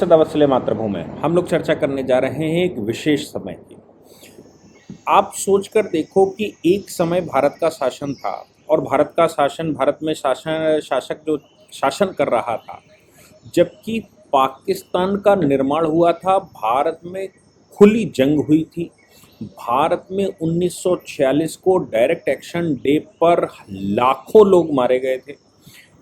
सदा वत्सले मातृभूमि। हम लोग चर्चा करने जा रहे हैं एक विशेष समय की। आप सोचकर देखो कि एक समय भारत का शासन था और भारत में शासक जो शासन कर रहा था, जबकि पाकिस्तान का निर्माण हुआ था, भारत में खुली जंग हुई थी। भारत में 1946 को डायरेक्ट एक्शन डे पर लाखों लोग मारे गए थे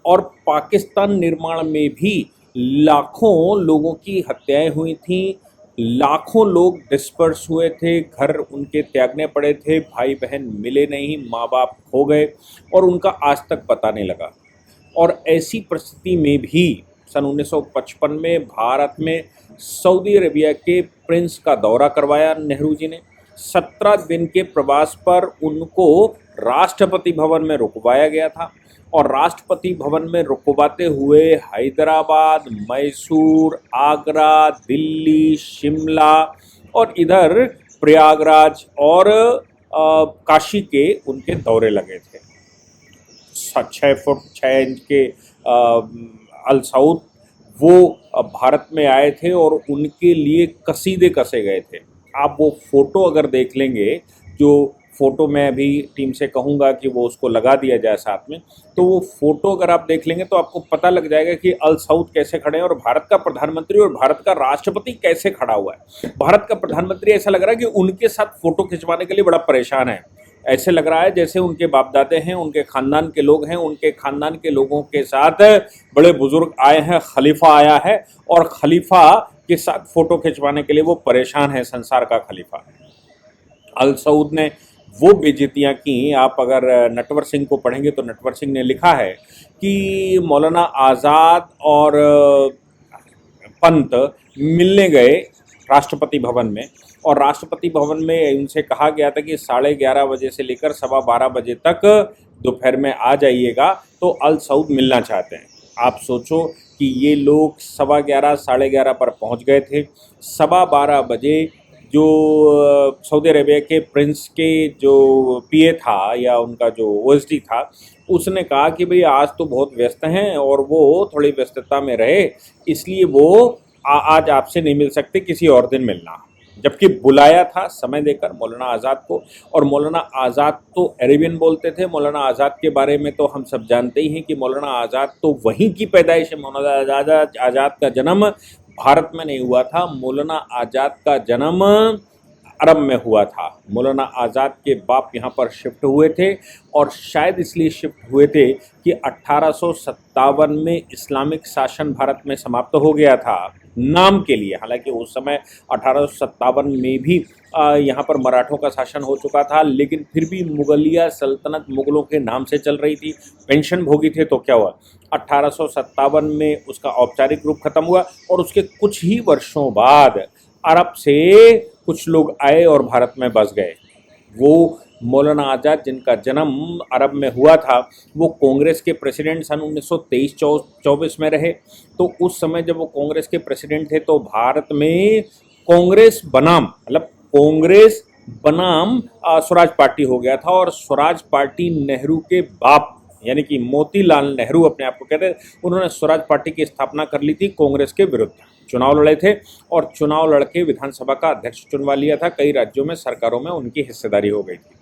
और पाकिस्तान निर्माण में भी लाखों लोगों की हत्याएं हुई थीं। लाखों लोग डिस्पर्स हुए थे, घर उनके त्यागने पड़े थे, भाई बहन मिले नहीं, माँ बाप खो गए और उनका आज तक पता नहीं लगा। और ऐसी परिस्थिति में भी सन 1955 में भारत में सऊदी अरेबिया के प्रिंस का दौरा करवाया नेहरू जी ने। 17 दिन के प्रवास पर उनको राष्ट्रपति भवन में रुकवाया गया था और राष्ट्रपति भवन में रुकवाते हुए हैदराबाद, मैसूर, आगरा, दिल्ली, शिमला और इधर प्रयागराज और काशी के उनके दौरे लगे थे। 6 फुट 6 इंच के अल सऊद वो भारत में आए थे और उनके लिए कसीदे कसे गए थे। आप वो फ़ोटो अगर देख लेंगे, जो फ़ोटो मैं अभी टीम से कहूँगा कि वो उसको लगा दिया जाए साथ में, तो वो फ़ोटो अगर आप देख लेंगे तो आपको पता लग जाएगा कि अल सऊद कैसे खड़े हैं और भारत का प्रधानमंत्री और भारत का राष्ट्रपति कैसे खड़ा हुआ है। भारत का प्रधानमंत्री ऐसा लग रहा है कि उनके साथ फ़ोटो खिंचवाने के लिए बड़ा परेशान है। ऐसे लग रहा है जैसे उनके बाप दादे हैं, उनके ख़ानदान के लोग हैं, उनके ख़ानदान के लोगों के साथ बड़े बुज़ुर्ग आए हैं, खलीफा आया है और खलीफा के साथ फ़ोटो खिंचवाने के लिए वो परेशान है, संसार का खलीफा। अल सऊद ने वो बेइज्जतियाँ की। आप अगर नटवर सिंह को पढ़ेंगे तो नटवर सिंह ने लिखा है कि मौलाना आज़ाद और पंत मिलने गए राष्ट्रपति भवन में और राष्ट्रपति भवन में उनसे कहा गया था कि 11:30 बजे से लेकर 12:15 बजे तक दोपहर में आ जाइएगा, तो अल सऊद मिलना चाहते हैं। आप सोचो कि ये लोग 11:15 11:30 पर पहुंच गए थे। 12:15 बजे जो सऊदी अरेबिया के प्रिंस के जो पीए था या उनका जो ओएसडी था, उसने कहा कि भाई आज तो बहुत व्यस्त हैं और वो थोड़ी व्यस्तता में रहे, इसलिए वो आज आपसे नहीं मिल सकते, किसी और दिन मिलना। जबकि बुलाया था समय देकर मौलाना आज़ाद को, और मौलाना आज़ाद तो अरेबियन बोलते थे। मौलाना आज़ाद के बारे में तो हम सब जानते ही हैं कि मौलाना आज़ाद तो वहीं की पैदाइश है। मौलाना आज़ाद का जन्म भारत में नहीं हुआ था, मौलाना आज़ाद का जन्म अरब में हुआ था। मौलाना आज़ाद के बाप यहाँ पर शिफ्ट हुए थे और शायद इसलिए शिफ्ट हुए थे कि 1857 में इस्लामिक शासन भारत में समाप्त हो गया था, नाम के लिए। हालांकि उस समय 1857 में भी यहाँ पर मराठों का शासन हो चुका था, लेकिन फिर भी मुगलिया सल्तनत मुग़लों के नाम से चल रही थी। पेंशन भोगी थे तो क्या हुआ, 1857 में उसका औपचारिक रूप खत्म हुआ और उसके कुछ ही वर्षों बाद अरब से कुछ लोग आए और भारत में बस गए। वो मौलाना आज़ाद जिनका जन्म अरब में हुआ था, वो कांग्रेस के प्रेसिडेंट सन 1923-24 में रहे। तो उस समय जब वो कांग्रेस के प्रेसिडेंट थे तो भारत में कांग्रेस बनाम स्वराज पार्टी हो गया था और स्वराज पार्टी नेहरू के बाप यानी कि मोतीलाल नेहरू अपने आप को कहते हैं, उन्होंने स्वराज पार्टी की स्थापना कर ली थी कांग्रेस के विरुद्ध। चुनाव लड़े थे और चुनाव लड़के विधानसभा का अध्यक्ष चुनवा लिया था। कई राज्यों में सरकारों में उनकी हिस्सेदारी हो गई थी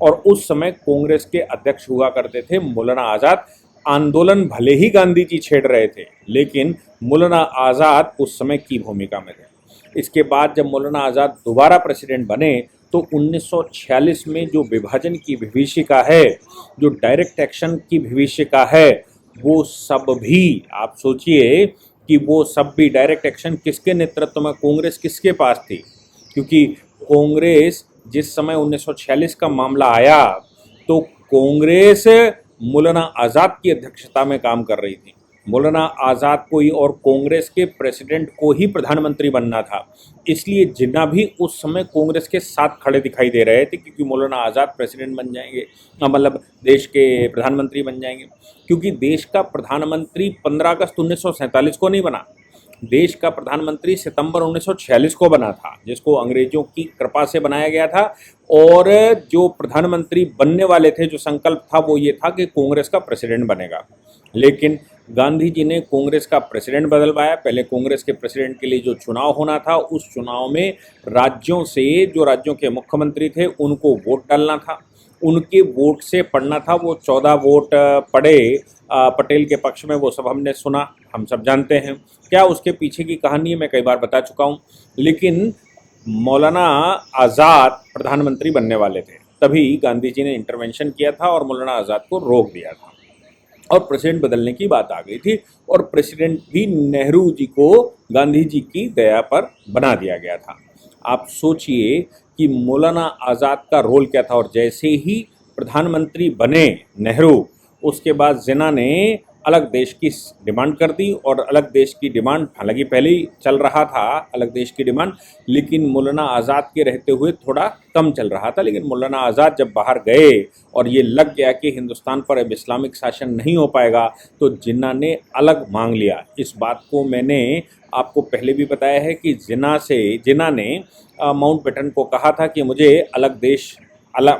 और उस समय कांग्रेस के अध्यक्ष हुआ करते थे मौलाना आज़ाद। आंदोलन भले ही गांधी जी छेड़ रहे थे, लेकिन मौलाना आज़ाद उस समय की भूमिका में थे। इसके बाद जब मौलाना आज़ाद दोबारा प्रेसिडेंट बने तो 1946 में जो विभाजन की विभीषिका है, जो डायरेक्ट एक्शन की विभीषिका है, वो सब भी आप सोचिए कि वो सब भी डायरेक्ट एक्शन किसके नेतृत्व में, कांग्रेस किसके पास थी? क्योंकि कांग्रेस जिस समय 1946 का मामला आया तो कांग्रेस मौलाना आज़ाद की अध्यक्षता में काम कर रही थी। मौलाना आज़ाद को ही और कांग्रेस के प्रेसिडेंट को ही प्रधानमंत्री बनना था, इसलिए जिन्ना भी उस समय कांग्रेस के साथ खड़े दिखाई दे रहे थे, क्योंकि मौलाना आज़ाद प्रेसिडेंट बन जाएंगे, मतलब देश के प्रधानमंत्री बन जाएंगे। क्योंकि देश का प्रधानमंत्री 15 अगस्त 1947 को नहीं बना, देश का प्रधानमंत्री सितंबर 1946 को बना था, जिसको अंग्रेजों की कृपा से बनाया गया था। और जो प्रधानमंत्री बनने वाले थे, जो संकल्प था वो ये था कि कांग्रेस का प्रेसिडेंट बनेगा। लेकिन गांधी जी ने कांग्रेस का प्रेसिडेंट बदलवाया। पहले कांग्रेस के प्रेसिडेंट के लिए जो चुनाव होना था, उस चुनाव में राज्यों से, जो राज्यों के मुख्यमंत्री थे, उनको वोट डालना था, उनके वोट से पड़ना था। वो 14 वोट पड़े पटेल के पक्ष में, वो सब हमने सुना, हम सब जानते हैं क्या उसके पीछे की कहानी है, मैं कई बार बता चुका हूँ। लेकिन मौलाना आज़ाद प्रधानमंत्री बनने वाले थे, तभी गांधी जी ने इंटरवेंशन किया था और मौलाना आज़ाद को रोक दिया था और प्रेसिडेंट बदलने की बात आ गई थी। और प्रेसिडेंट भी नेहरू जी को गांधी जी की दया पर बना दिया गया था। आप सोचिए कि मौलाना आज़ाद का रोल क्या था। और जैसे ही प्रधानमंत्री बने नेहरू, उसके बाद जिन्ना ने अलग देश की डिमांड कर दी। और अलग देश की डिमांड, हालांकि पहले ही चल रहा था अलग देश की डिमांड, लेकिन मौलाना आज़ाद के रहते हुए थोड़ा कम चल रहा था। लेकिन मौलाना आज़ाद जब बाहर गए और ये लग गया कि हिंदुस्तान पर अब इस्लामिक शासन नहीं हो पाएगा, तो जिन्ना ने अलग मांग लिया। इस बात को मैंने आपको पहले भी बताया है कि जिन्ना ने माउंटबेटन को कहा था कि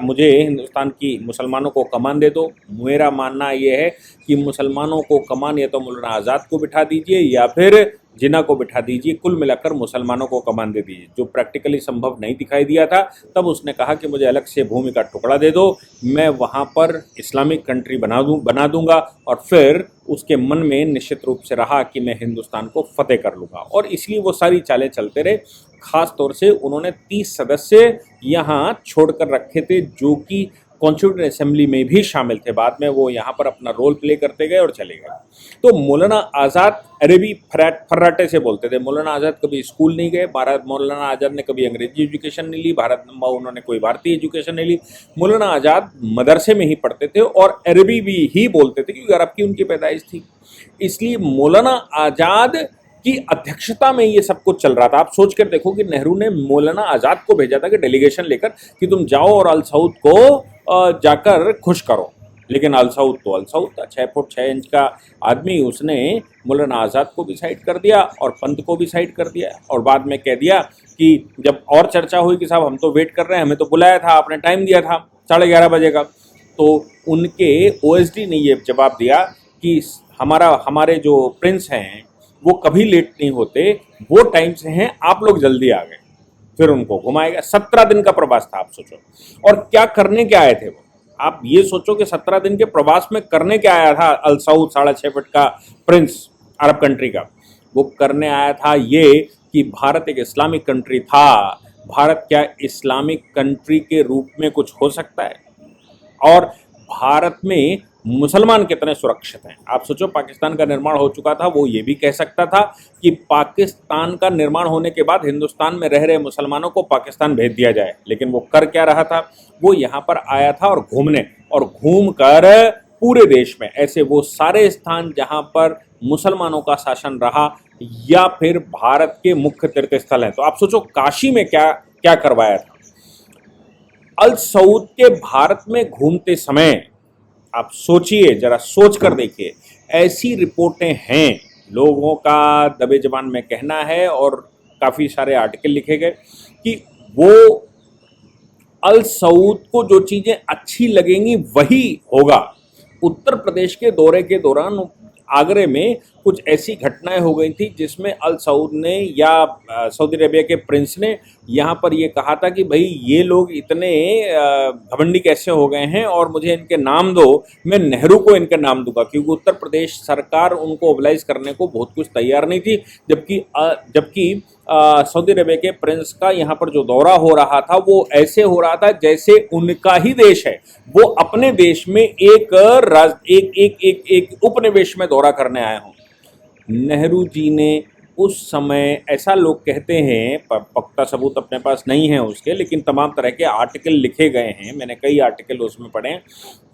मुझे हिंदुस्तान की मुसलमानों को कमान दे दो। मेरा मानना ये है कि मुसलमानों को कमान या तो मौलाना आज़ाद को बिठा दीजिए या फिर जिन्ना को बिठा दीजिए, कुल मिलाकर मुसलमानों को कमान दे दीजिए। जो प्रैक्टिकली संभव नहीं दिखाई दिया था, तब उसने कहा कि मुझे अलग से भूमि का टुकड़ा दे दो, मैं वहाँ पर इस्लामिक कंट्री बना दूंगा। और फिर उसके मन में निश्चित रूप से रहा कि मैं हिंदुस्तान को फतेह कर लूँगा, और इसलिए वो सारी चालें चलते रहे। खास तौर से उन्होंने 30 सदस्य यहाँ छोड़कर रखे थे, जो कि कॉन्स्टिट्यूंट असेंबली में भी शामिल थे। बाद में वो यहाँ पर अपना रोल प्ले करते गए और चले गए। तो मौलाना आज़ाद अरबी फर्राटे से बोलते थे। मौलाना आज़ाद कभी स्कूल नहीं गए। मौलाना आज़ाद ने कभी अंग्रेजी एजुकेशन नहीं ली, उन्होंने कोई भारतीय एजुकेशन नहीं ली। मौलाना आज़ाद मदरसे में ही पढ़ते थे और अरबी भी ही बोलते थे, क्योंकि अरब की उनकी पैदाइश थी। इसलिए मौलाना आज़ाद की अध्यक्षता में ये सब कुछ चल रहा था। आप सोच कर देखो कि नेहरू ने मौलाना आज़ाद को भेजा था कि डेलीगेशन लेकर कि तुम जाओ और अल सऊद को जाकर खुश करो। लेकिन अल सऊद था, 6 फुट 6 इंच का आदमी। उसने मौलाना आज़ाद को भी साइड कर दिया और पंत को भी साइड कर दिया। और बाद में कह दिया कि जब और चर्चा हुई कि साहब हम तो वेट कर रहे हैं, हमें तो बुलाया था, आपने टाइम दिया था 11:30 बजे का, तो उनके ओएसडी ने ये जवाब दिया कि हमारे जो प्रिंस हैं वो कभी लेट नहीं होते, वो टाइम से हैं, आप लोग जल्दी आ गए। फिर उनको घुमाएगा। 17 दिन का प्रवास था, आप सोचो। और क्या करने के आए थे वो? आप ये सोचो कि 17 दिन के प्रवास में करने क्या आया था अल सऊद 6.5 फुट का प्रिंस अरब कंट्री का? वो करने आया था ये कि भारत एक इस्लामिक कंट्री था। भारत क्या इस्लामिक कंट्री के रूप में कुछ हो सकता है? और भारत में मुसलमान कितने सुरक्षित हैं? आप सोचो, पाकिस्तान का निर्माण हो चुका था, वो ये भी कह सकता था कि पाकिस्तान का निर्माण होने के बाद हिंदुस्तान में रह रहे मुसलमानों को पाकिस्तान भेज दिया जाए। लेकिन वो कर क्या रहा था? वो यहाँ पर आया था और घूम कर पूरे देश में ऐसे वो सारे स्थान जहाँ पर मुसलमानों का शासन रहा या फिर भारत के मुख्य तीर्थ स्थल हैं। तो आप सोचो काशी में क्या क्या करवाया था। अल सऊद के भारत में घूमते समय आप सोचिए, जरा सोच कर देखिए, ऐसी रिपोर्टें हैं, लोगों का दबे जबान में कहना है और काफ़ी सारे आर्टिकल लिखे गए कि वो अल सऊद को जो चीज़ें अच्छी लगेंगी वही होगा। उत्तर प्रदेश के दौरे के दौरान आगरे में कुछ ऐसी घटनाएं हो गई थी जिसमें अल सऊद ने या सऊदी अरेबिया के प्रिंस ने यहाँ पर ये कहा था कि भाई ये लोग इतने घमंडी कैसे हो गए हैं और मुझे इनके नाम दो, मैं नेहरू को इनके नाम दूंगा। क्योंकि उत्तर प्रदेश सरकार उनको ओबलाइज करने को बहुत कुछ तैयार नहीं थी। जबकि सऊदी अरेबिया के प्रिंस का यहाँ पर जो दौरा हो रहा था वो ऐसे हो रहा था जैसे उनका ही देश है, वो अपने देश में एक उपनिवेश में दौरा करने आए हों। नेहरू जी ने उस समय, ऐसा लोग कहते हैं, पक्का सबूत अपने पास नहीं है उसके, लेकिन तमाम तरह के आर्टिकल लिखे गए हैं, मैंने कई आर्टिकल उसमें पढ़े हैं,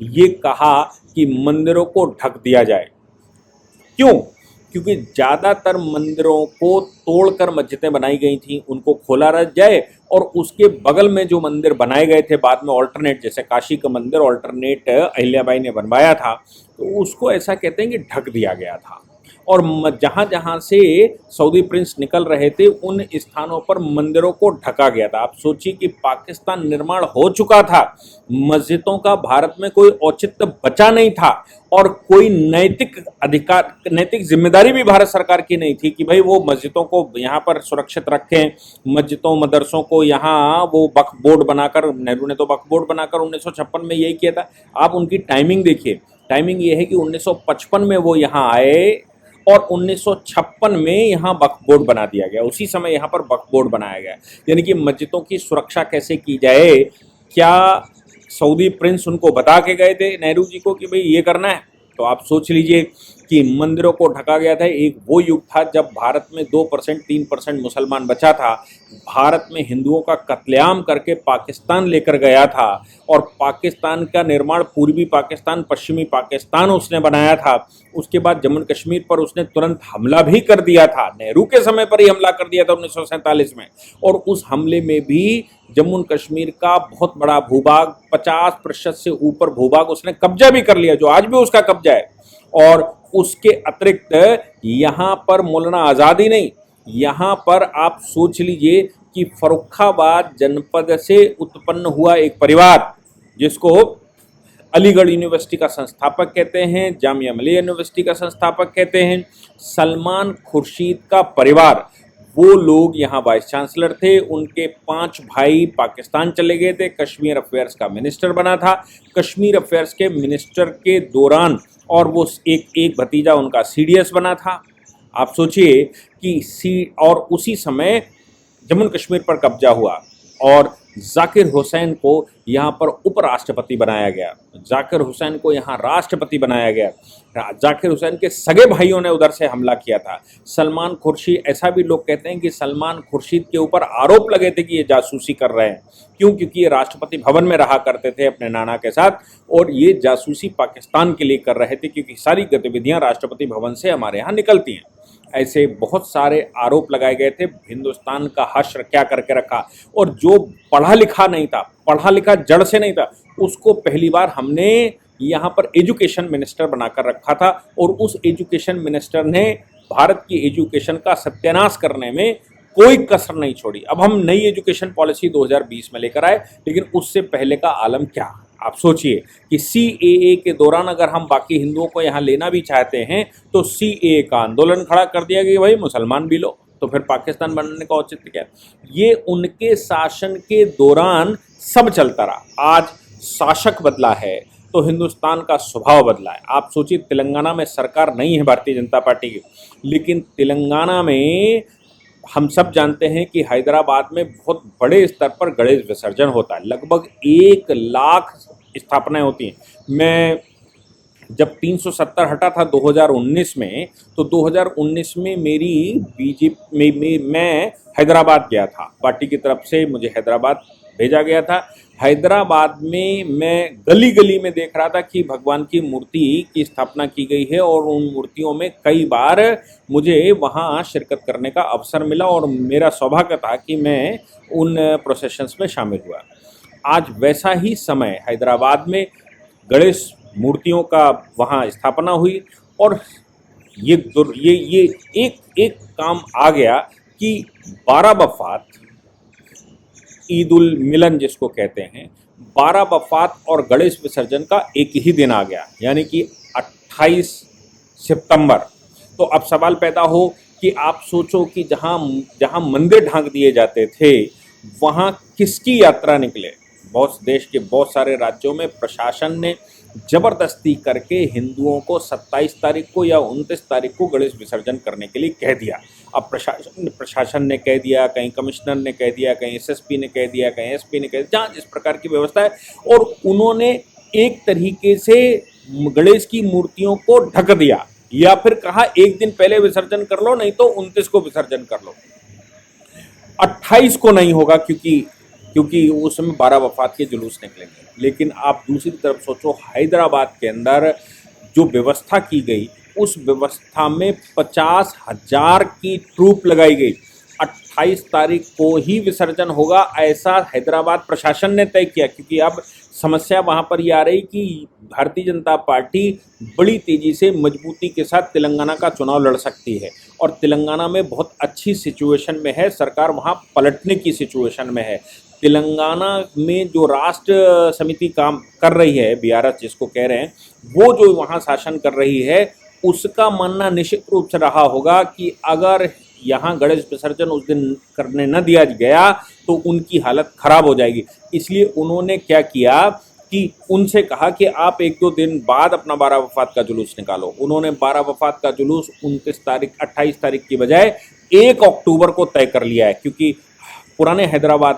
ये कहा कि मंदिरों को ढक दिया जाए। क्यों? क्योंकि ज़्यादातर मंदिरों को तोड़कर मस्जिदें बनाई गई थी, उनको खोला रह जाए और उसके बगल में जो मंदिर बनाए गए थे बाद में ऑल्टरनेट, जैसे काशी का मंदिर ऑल्टरनेट अहिल्याबाई ने बनवाया था, तो उसको ऐसा कहते हैं कि ढक दिया गया था। और जहाँ जहाँ से सऊदी प्रिंस निकल रहे थे उन स्थानों पर मंदिरों को ढका गया था। आप सोचिए कि पाकिस्तान निर्माण हो चुका था, मस्जिदों का भारत में कोई औचित्य बचा नहीं था और कोई नैतिक जिम्मेदारी भी भारत सरकार की नहीं थी कि भाई वो मस्जिदों को यहाँ पर सुरक्षित रखें। मस्जिदों मदरसों को यहाँ वो वक्फ बोर्ड बनाकर, नेहरू ने तो वक्फ बोर्ड बनाकर 1956 में यही किया था। आप उनकी टाइमिंग देखिए, टाइमिंग ये है कि 1955 में वो यहाँ आए और 1956 में यहाँ वक्फ बोर्ड बना दिया गया, उसी समय यहाँ पर वक्फ बोर्ड बनाया गया। यानी कि मस्जिदों की सुरक्षा कैसे की जाए, क्या सऊदी प्रिंस उनको बता के गए थे नेहरू जी को कि भाई ये करना है? तो आप सोच लीजिए कि मंदिरों को ढका गया था। एक वो युग था जब भारत में 2% 3% मुसलमान बचा था, भारत में हिंदुओं का कत्लेआम करके पाकिस्तान लेकर गया था और पाकिस्तान का निर्माण पूर्वी पाकिस्तान, पश्चिमी पाकिस्तान उसने बनाया था। उसके बाद जम्मू कश्मीर पर उसने तुरंत हमला भी कर दिया था, नेहरू के समय पर ही हमला कर दिया था 1947 में। और उस हमले में भी जम्मू कश्मीर का बहुत बड़ा भूभाग, 50% से ऊपर भूभाग उसने कब्जा भी कर लिया, जो आज भी उसका कब्जा है। और उसके अतिरिक्त यहाँ पर मौलाना आज़ाद ही नहीं, यहाँ पर आप सोच लीजिए कि फर्रुखाबाद जनपद से उत्पन्न हुआ एक परिवार जिसको अलीगढ़ यूनिवर्सिटी का संस्थापक कहते हैं, जामिया मिलिया यूनिवर्सिटी का संस्थापक कहते हैं, सलमान खुर्शीद का परिवार, वो लोग यहाँ वाइस चांसलर थे। उनके 5 भाई पाकिस्तान चले गए थे, कश्मीर अफेयर्स का मिनिस्टर बना था। कश्मीर अफेयर्स के मिनिस्टर के दौरान और वो एक भतीजा उनका सीडीएस बना था। आप सोचिए कि और उसी समय जम्मू कश्मीर पर कब्जा हुआ और जाकिर हुसैन को यहाँ पर उपराष्ट्रपति बनाया गया, जाकिर हुसैन को यहाँ राष्ट्रपति बनाया गया। जाकिर हुसैन के सगे भाइयों ने उधर से हमला किया था। सलमान खुर्शीद, ऐसा भी लोग कहते हैं कि सलमान खुर्शीद के ऊपर आरोप लगे थे कि ये जासूसी कर रहे हैं। क्यों? क्योंकि ये राष्ट्रपति भवन में रहा करते थे अपने नाना के साथ और ये जासूसी पाकिस्तान के लिए कर रहे थे, क्योंकि सारी गतिविधियां राष्ट्रपति भवन से हमारे यहाँ निकलती हैं। ऐसे बहुत सारे आरोप लगाए गए थे। हिंदुस्तान का हश्र क्या करके रखा, और जो पढ़ा लिखा नहीं था, पढ़ा लिखा जड़ से नहीं था, उसको पहली बार हमने यहाँ पर एजुकेशन मिनिस्टर बनाकर रखा था और उस एजुकेशन मिनिस्टर ने भारत की एजुकेशन का सत्यानाश करने में कोई कसर नहीं छोड़ी। अब हम नई एजुकेशन पॉलिसी 2020 में लेकर आए, लेकिन उससे पहले का आलम क्या, आप सोचिए कि सीएए के दौरान अगर हम बाकी हिंदुओं को यहाँ लेना भी चाहते हैं तो सीएए का आंदोलन खड़ा कर दिया कि भाई मुसलमान भी लो, तो फिर पाकिस्तान बनने का औचित्य क्या? ये उनके शासन के दौरान सब चलता रहा। आज शासक बदला है तो हिंदुस्तान का स्वभाव बदला है। आप सोचिए, तेलंगाना में सरकार नहीं है भारतीय जनता पार्टी की, लेकिन तेलंगाना में हम सब जानते हैं कि हैदराबाद में बहुत बड़े स्तर पर गणेश विसर्जन होता है, लगभग 1 लाख स्थापनाएं होती हैं। मैं जब 370 हटा था 2019 में, तो 2019 में मेरी बीजेपी में मैं हैदराबाद गया था, पार्टी की तरफ से मुझे हैदराबाद भेजा गया था। हैदराबाद में मैं गली गली में देख रहा था कि भगवान की मूर्ति की स्थापना की गई है और उन मूर्तियों में कई बार मुझे वहां शिरकत करने का अवसर मिला और मेरा सौभाग्य था कि मैं उन प्रोसेशंस में शामिल हुआ। आज वैसा ही समय हैदराबाद में गणेश मूर्तियों का वहां स्थापना हुई और ये एक काम आ गया कि 12 वफ़ात, ईद उल मिलन जिसको कहते हैं, 12 वफ़ात और गणेश विसर्जन का एक ही दिन आ गया, यानी कि 28 सितंबर। तो अब सवाल पैदा हो कि आप सोचो कि जहां मंदिर ढांक दिए जाते थे वहां किसकी यात्रा निकले। बहुत देश के बहुत सारे राज्यों में प्रशासन ने जबरदस्ती करके हिंदुओं को 27 तारीख को या 29 तारीख को गणेश विसर्जन करने के लिए कह दिया। अब प्रशासन ने कह दिया, कहीं कमिश्नर ने कह दिया, कहीं एसएसपी ने कह दिया, कहीं एसपी ने कह दिया, जहाँ जिस प्रकार की व्यवस्था है, और उन्होंने एक तरीके से गणेश की मूर्तियों को ढक दिया या फिर कहा एक दिन पहले विसर्जन कर लो, नहीं तो 29 को विसर्जन कर लो, 28 को नहीं होगा क्योंकि उस समय 12 वफ़ात के जुलूस निकलेंगे। लेकिन आप दूसरी तरफ सोचो, हैदराबाद के अंदर जो व्यवस्था की गई, उस व्यवस्था में 50,000 की ट्रूप लगाई गई, 28 तारीख को ही विसर्जन होगा, ऐसा हैदराबाद प्रशासन ने तय किया, क्योंकि अब समस्या वहां पर ये आ रही कि भारतीय जनता पार्टी बड़ी तेजी से मजबूती के साथ तेलंगाना का चुनाव लड़ सकती है और तेलंगाना में बहुत अच्छी सिचुएशन में है, सरकार वहां पलटने की सिचुएशन में है। तेलंगाना में जो राष्ट्र समिति काम कर रही है, बीआरएस जिसको कह रहे हैं, वो जो वहाँ शासन कर रही है, उसका मानना निश्चित रूप से रहा होगा कि अगर यहाँ गणेश विसर्जन उस दिन करने न दिया गया तो उनकी हालत खराब हो जाएगी। इसलिए उन्होंने क्या किया कि उनसे कहा कि आप 1-2 दिन बाद अपना 12 वफात का जुलूस निकालो। उन्होंने 12 वफात का जुलूस 28 तारीख की बजाय 1 अक्टूबर को तय कर लिया है, क्योंकि पुराने हैदराबाद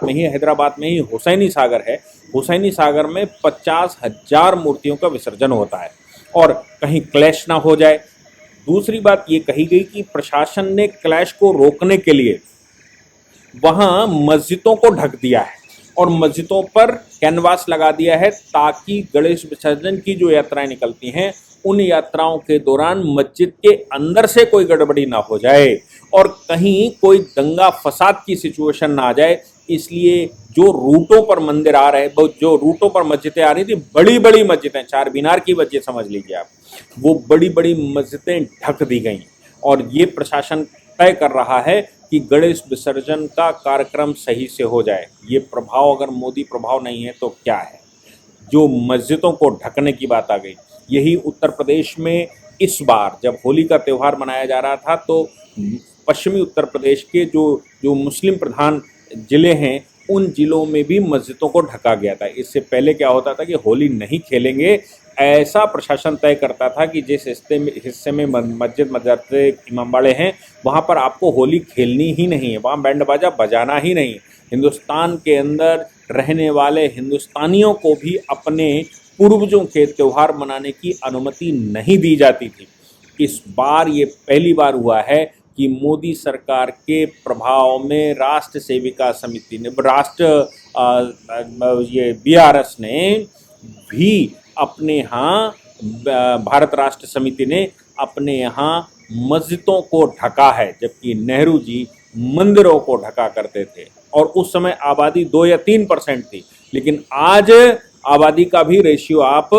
में ही हुसैनी सागर है। हुसैनी सागर में 50,000 मूर्तियों का विसर्जन होता है और कहीं क्लैश ना हो जाए। दूसरी बात ये कही गई कि प्रशासन ने क्लैश को रोकने के लिए वहां मस्जिदों को ढक दिया है और मस्जिदों पर कैनवास लगा दिया है, ताकि गणेश विसर्जन की जो यात्राएं निकलती हैं उन यात्राओं के दौरान मस्जिद के अंदर से कोई गड़बड़ी ना हो जाए और कहीं कोई दंगा फसाद की सिचुएशन ना आ जाए। इसलिए जो रूटों पर मंदिर आ रहे, जो रूटों पर मस्जिदें आ रही थी, बड़ी बड़ी मस्जिदें, चार मीनार की मस्जिद समझ लीजिए आप, वो बड़ी बड़ी मस्जिदें ढक दी गई और ये प्रशासन तय कर रहा है कि गणेश विसर्जन का कार्यक्रम सही से हो जाए। ये प्रभाव अगर मोदी प्रभाव नहीं है तो क्या है? जो मस्जिदों को ढकने की बात आ गई, यही उत्तर प्रदेश में इस बार जब होली का त्यौहार मनाया जा रहा था तो पश्चिमी उत्तर प्रदेश के जो मुस्लिम प्रधान ज़िले हैं उन ज़िलों में भी मस्जिदों को ढका गया था। इससे पहले क्या होता था कि होली नहीं खेलेंगे, ऐसा प्रशासन तय करता था कि जिस हिस्से में मस्जिद मदरसे इमामबाड़े हैं वहाँ पर आपको होली खेलनी ही नहीं है, वहाँ बैंड बाजा बजाना ही नहीं। हिंदुस्तान के अंदर रहने वाले हिंदुस्तानियों को भी अपने पूर्वजों के त्यौहार मनाने की अनुमति नहीं दी जाती थी। इस बार ये पहली बार हुआ है कि मोदी सरकार के प्रभाव में राष्ट्र सेविका समिति ने ये बीआरएस ने भी अपने यहाँ, भारत राष्ट्र समिति ने अपने यहाँ मस्जिदों को ढका है, जबकि नेहरू जी मंदिरों को ढका करते थे और उस समय आबादी 2 या 3% थी। लेकिन आज आबादी का भी रेशियो आप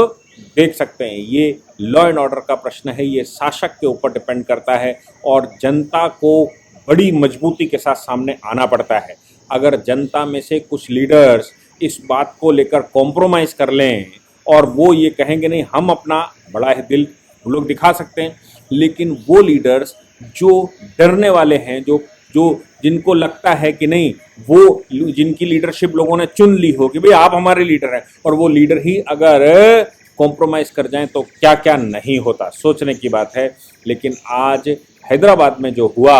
देख सकते हैं। ये लॉ एंड ऑर्डर का प्रश्न है, ये शासक के ऊपर डिपेंड करता है और जनता को बड़ी मजबूती के साथ सामने आना पड़ता है। अगर जनता में से कुछ लीडर्स इस बात को लेकर कॉम्प्रोमाइज़ कर लें और वो ये कहेंगे नहीं हम अपना बड़ा है दिल लोग दिखा सकते हैं, लेकिन वो लीडर्स जो डरने वाले हैं, जो जिनको लगता है कि नहीं, वो जिनकी लीडरशिप लोगों ने चुन ली हो कि भाई आप हमारे लीडर हैं, और वो लीडर ही अगर कॉम्प्रोमाइज़ कर जाएं तो क्या क्या नहीं होता, सोचने की बात है। लेकिन आज हैदराबाद में जो हुआ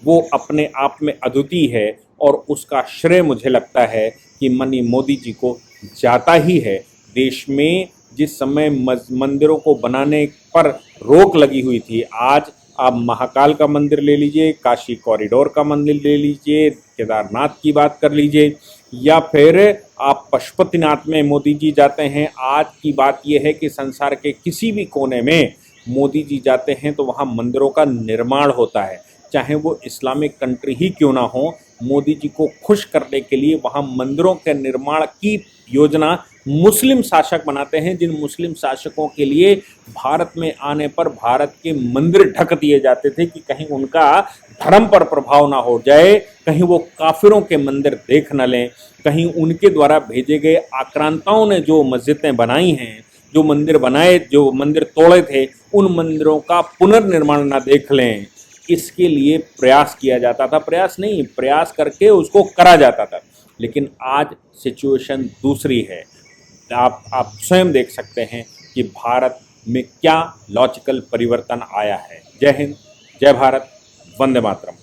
वो अपने आप में अद्वितीय है और उसका श्रेय मुझे लगता है कि मनी मोदी जी को जाता ही है। देश में जिस समय मंदिरों को बनाने पर रोक लगी हुई थी, आज आप महाकाल का मंदिर ले लीजिए, काशी कॉरिडोर का मंदिर ले लीजिए, केदारनाथ की बात कर लीजिए, या फिर आप पशुपतिनाथ में मोदी जी जाते हैं। आज की बात यह है कि संसार के किसी भी कोने में मोदी जी जाते हैं तो वहाँ मंदिरों का निर्माण होता है, चाहे वो इस्लामिक कंट्री ही क्यों ना हो। मोदी जी को खुश करने के लिए वहाँ मंदिरों के निर्माण की योजना मुस्लिम शासक बनाते हैं, जिन मुस्लिम शासकों के लिए भारत में आने पर भारत के मंदिर ढक दिए जाते थे कि कहीं उनका धर्म पर प्रभाव ना हो जाए, कहीं वो काफिरों के मंदिर देख न लें, कहीं उनके द्वारा भेजे गए आक्रांताओं ने जो मस्जिदें बनाई हैं, जो मंदिर बनाए, जो मंदिर तोड़े थे, उन मंदिरों का पुनर्निर्माण ना देख लें। इसके लिए प्रयास किया जाता था, प्रयास करके उसको करा जाता था। लेकिन आज सिचुएशन दूसरी है। आप स्वयं देख सकते हैं कि भारत में क्या लॉजिकल परिवर्तन आया है। जय हिंद, जय भारत, वंदे मातरम।